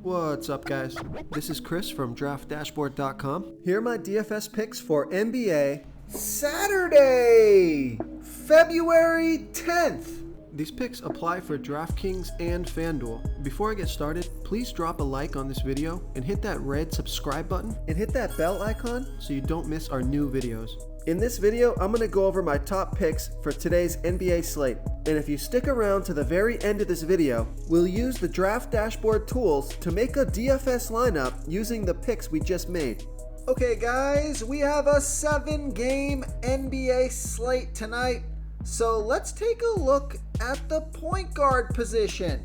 What's up, guys? This is Chris from DraftDashboard.com. Here are my DFS picks for NBA Saturday, February 10th. These picks apply for DraftKings and FanDuel. Before I get started, please drop a like on this video and hit that red subscribe button and hit that bell icon so you don't miss our new videos. In this video, I'm going to go over my top picks for today's NBA slate. And if you stick around to the very end of this video, we'll use the Draft Dashboard tools to make a DFS lineup using the picks we just made. Okay guys, we have a 7-game NBA slate tonight. So let's take a look at the point guard position.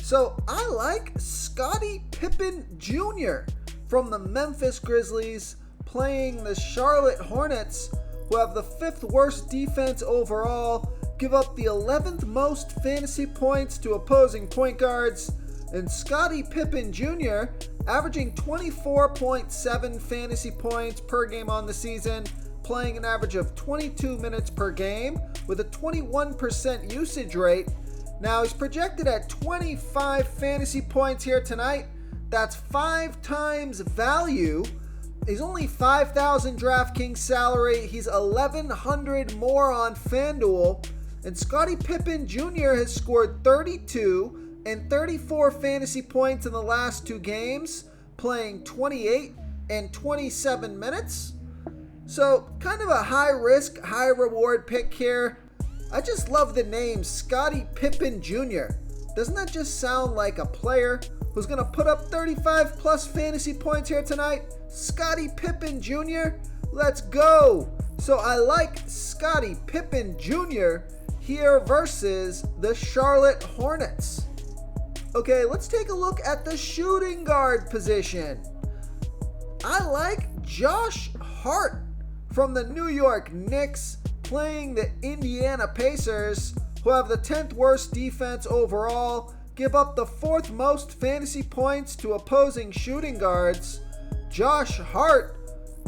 So I like Scottie Pippen Jr. from the Memphis Grizzlies playing the Charlotte Hornets, who have the 5th worst defense overall, give up the 11th most fantasy points to opposing point guards, and Scottie Pippen Jr. averaging 24.7 fantasy points per game on the season, playing an average of 22 minutes per game with a 21% usage rate. Now he's projected at 25 fantasy points here tonight. That's 5 times value. He's only $5,000 DraftKings salary. He's $1,100 more on FanDuel. And Scottie Pippen Jr. has scored 32 and 34 fantasy points in the last 2 games, playing 28 and 27 minutes. So kind of a high risk, high reward pick here. I just love the name Scottie Pippen Jr. Doesn't that just sound like a player who's going to put up 35 plus fantasy points here tonight? Scottie Pippen Jr. Let's go. So I like Scottie Pippen Jr. here versus the Charlotte Hornets. Okay, let's take a look at the shooting guard position. I like Josh Hart from the New York Knicks playing the Indiana Pacers, who have the 10th worst defense overall, give up the 4th most fantasy points to opposing shooting guards. Josh Hart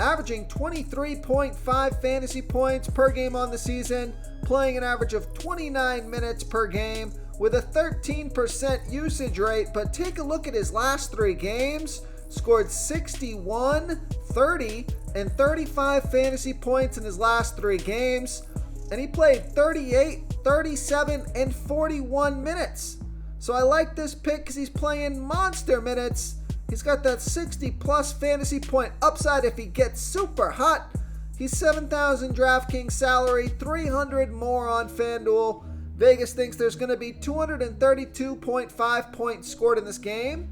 averaging 23.5 fantasy points per game on the season, playing an average of 29 minutes per game with a 13% usage rate. But take a look at his last 3 games. Scored 61, 30, and 35 fantasy points in his last 3 games. And he played 38, 37, and 41 minutes. So I like this pick because he's playing monster minutes. He's got that 60 plus fantasy point upside if he gets super hot. He's $7,000 DraftKings salary, $300 more on FanDuel. Vegas thinks there's going to be 232.5 points scored in this game.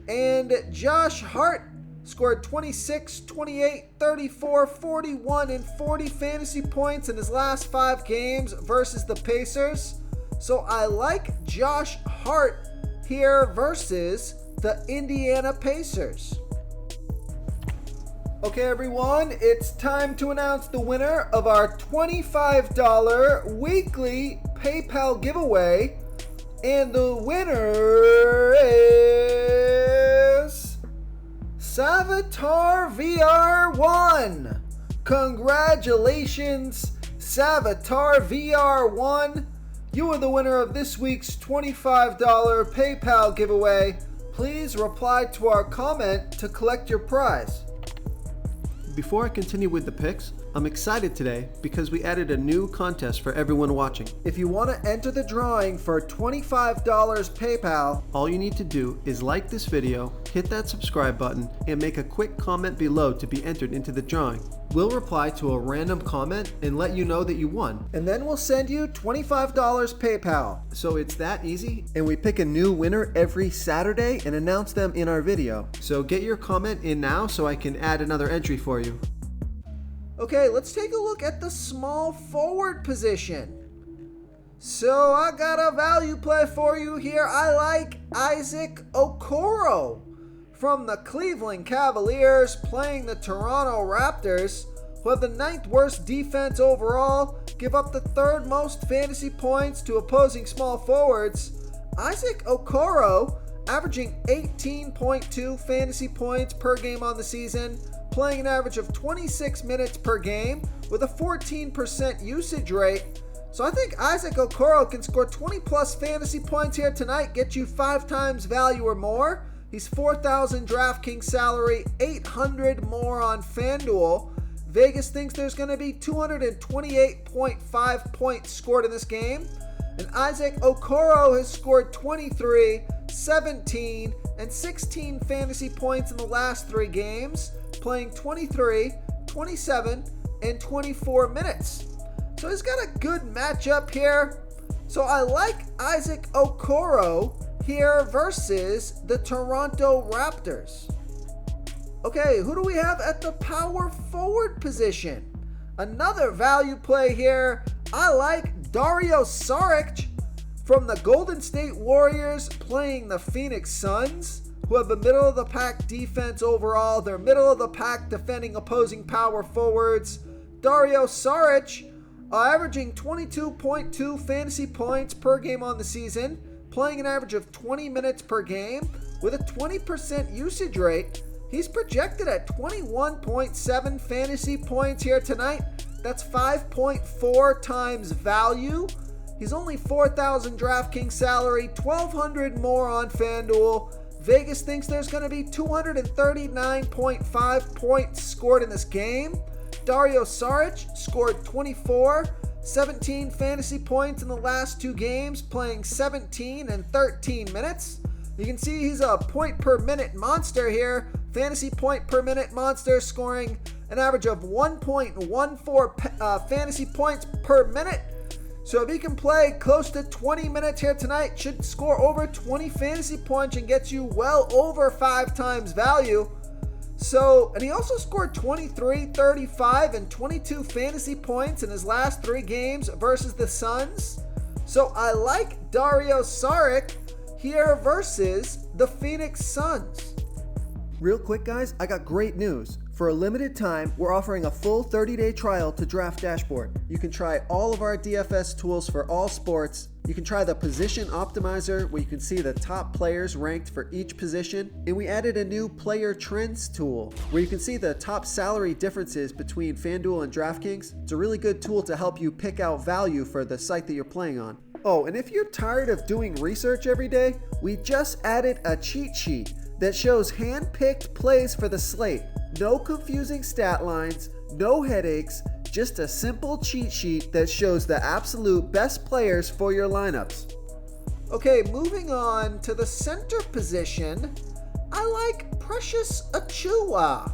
And Josh Hart scored 26, 28, 34, 41, and 40 fantasy points in his last 5 games versus the Pacers. So I like Josh Hart here versus the Indiana Pacers. Okay everyone, it's time to announce the winner of our $25 weekly PayPal giveaway. And the winner is Savitar VR1. Congratulations, Savitar VR1. You are the winner of this week's $25 PayPal giveaway. Please reply to our comment to collect your prize. Before I continue with the picks, I'm excited today because we added a new contest for everyone watching. If you want to enter the drawing for $25 PayPal, all you need to do is like this video, hit that subscribe button, and make a quick comment below to be entered into the drawing. We'll reply to a random comment and let you know that you won. And then we'll send you $25 PayPal. So it's that easy, and we pick a new winner every Saturday and announce them in our video. So get your comment in now so I can add another entry for you. Okay, let's take a look at the small forward position. So I got a value play for you here. I like Isaac Okoro from the Cleveland Cavaliers playing the Toronto Raptors, who have the 9th worst defense overall, give up the 3rd most fantasy points to opposing small forwards. Isaac Okoro averaging 18.2 fantasy points per game on the season, playing an average of 26 minutes per game with a 14% usage rate. So I think Isaac Okoro can score 20 plus fantasy points here tonight, get you 5 times value or more. He's 4,000 DraftKings salary, 800 more on FanDuel. Vegas thinks there's going to be 228.5 points scored in this game. And Isaac Okoro has scored 23, 17, and 16 fantasy points in the last 3 games, playing 23, 27, and 24 minutes. So he's got a good matchup here. So I like Isaac Okoro here versus the Toronto Raptors. Okay, who do we have at the power forward position? Another value play here. I like Dario Saric from the Golden State Warriors playing the Phoenix Suns, who have a middle-of-the-pack defense overall. They're middle-of-the-pack defending opposing power forwards. Dario Saric averaging 22.2 fantasy points per game on the season, playing an average of 20 minutes per game with a 20% usage rate. He's projected at 21.7 fantasy points here tonight. That's 5.4 times value. He's only 4,000 DraftKings salary, 1,200 more on FanDuel. Vegas thinks there's going to be 239.5 points scored in this game. Dario Saric scored 24, 17 fantasy points in the last 2 games, playing 17 and 13 minutes. You can see he's a point per minute monster here. Fantasy point per minute monster, scoring an average of 1.14 fantasy points per minute. So if he can play close to 20 minutes here tonight, should score over 20 fantasy points and gets you well over 5 times value. And he also scored 23, 35, and 22 fantasy points in his last 3 games versus the Suns. So I like Dario Saric here versus the Phoenix Suns. Real quick, guys, I got great news. For a limited time, we're offering a full 30-day trial to Draft Dashboard. You can try all of our DFS tools for all sports. You can try the Position Optimizer, where you can see the top players ranked for each position. And we added a new Player Trends tool, where you can see the top salary differences between FanDuel and DraftKings. It's a really good tool to help you pick out value for the site that you're playing on. Oh, and if you're tired of doing research every day, we just added a cheat sheet that shows hand-picked plays for the slate. No confusing stat lines, no headaches, just a simple cheat sheet that shows the absolute best players for your lineups. Okay, moving on to the center position, I like Precious Achiuwa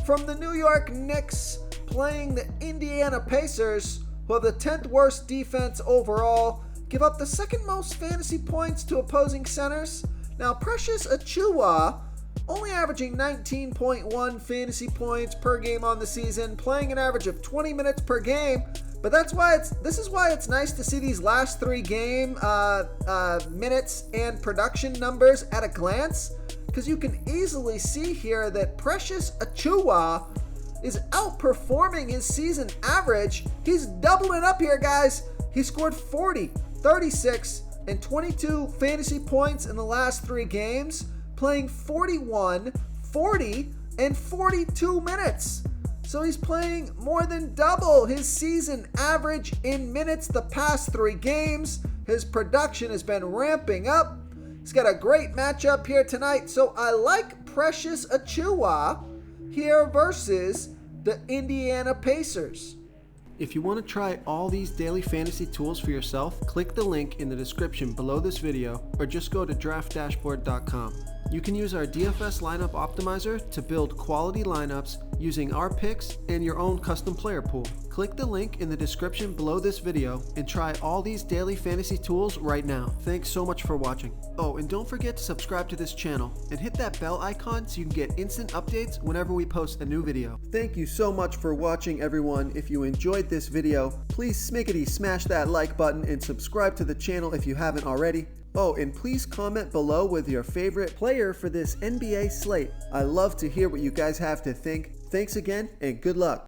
from the New York Knicks playing the Indiana Pacers, who have the 10th worst defense overall, give up the 2nd most fantasy points to opposing centers. Now, Precious Achiuwa only averaging 19.1 fantasy points per game on the season, playing an average of 20 minutes per game. But this is why it's nice to see these last 3 game minutes and production numbers at a glance, because you can easily see here that Precious Achiuwa is outperforming his season average. He's doubling up here, guys. He scored 40, 36, and 22 fantasy points in the last 3 games, playing 41, 40, and 42 minutes. So he's playing more than double his season average in minutes the past 3 games. His production has been ramping up. He's got a great matchup here tonight. So I like Precious Achiuwa here versus the Indiana Pacers. If you want to try all these daily fantasy tools for yourself, click the link in the description below this video or just go to draftdashboard.com. You can use our DFS lineup optimizer to build quality lineups using our picks and your own custom player pool. Click the link in the description below this video and try all these daily fantasy tools right now. Thanks so much for watching. Oh, and don't forget to subscribe to this channel and hit that bell icon so you can get instant updates whenever we post a new video. Thank you so much for watching, everyone. If you enjoyed this video, please smickety smash that like button and subscribe to the channel if you haven't already. Oh, and please comment below with your favorite player for this NBA slate. I love to hear what you guys have to think. Thanks again, and good luck.